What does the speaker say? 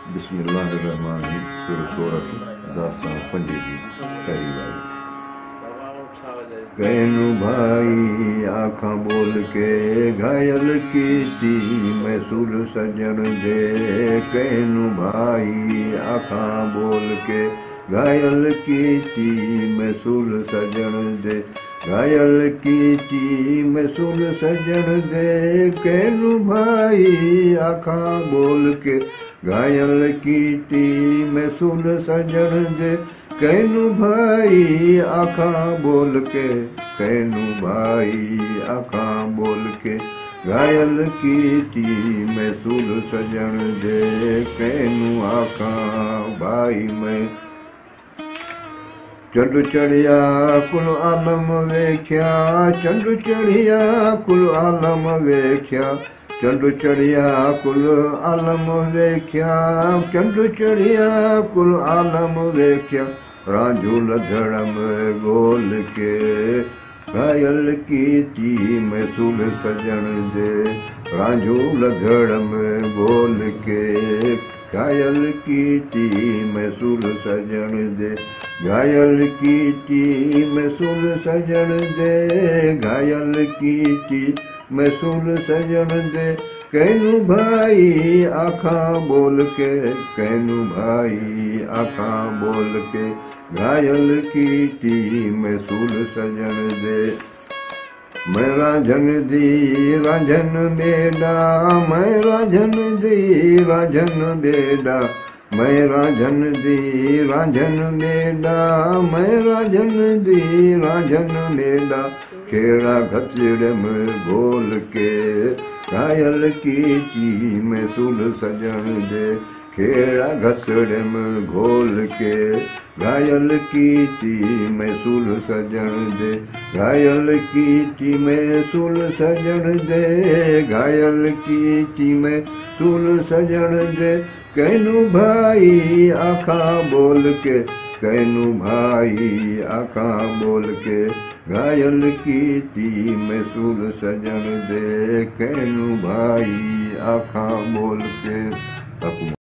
बिस्मिल्लाहिर्रहमानिर्रहीम। सूरत दास्तान पंजे जी पहली बारी। कहनू भाई आखा बोल के घायल कीती मैसूर सजन दे। कहनू भाई आखा बोल के घायल कीती मैसूर सजन दे। घायल कीती मैसूर सजन दे। कहनू भाई आखा बोल के घायल कीती मैसूर सजन दे। कहनू भाई आखा बोल के कहनू भाई आखा बोल के घायल कीती मैसूर सजन दे। कहनू आखा भाई मैं चंड चढ़िया कुल आलम वेख्या। चंड चढ़िया कुल आलम वेख्या। चंड चढ़िया कुल आलम वेख्या। चंड चढ़िया कुल आलम वेख्या। रांझू लधड़म गोल के घायल कीती मैसूर सजन दे। रांझू लधड़म गोल के घायल कीती मैसूर सजन दे। घायल कीती मैसूर सजन दे। घायल कीती मैसूर सजन दे। कहनू भाई आखा बोल के कहनू भाई आखा बोल के घायल कीती मैसूर सजन दे। मैं रांझन दी रांझन बेड़ा। मैं रांझन दी रांझन बेड़ा। मैं रांझन दी रांझन बेड़ा। मैं रांझन दी रांझन बेड़ा। खेड़ा घचड़ में गोल के घायल कीती मैसूर सजन दे। खेड़ा घसड़ में घोल के घायल कीती मैसूर सजन दे। घायल कीती मैसूर सजन दे। घायल कीती मैसूर सजन दे। कहनू भाई आखा बोल के कहनू भाई आखा बोल के घायल कीती मैसूर सजन दे। कहनू भाई आखा बोल के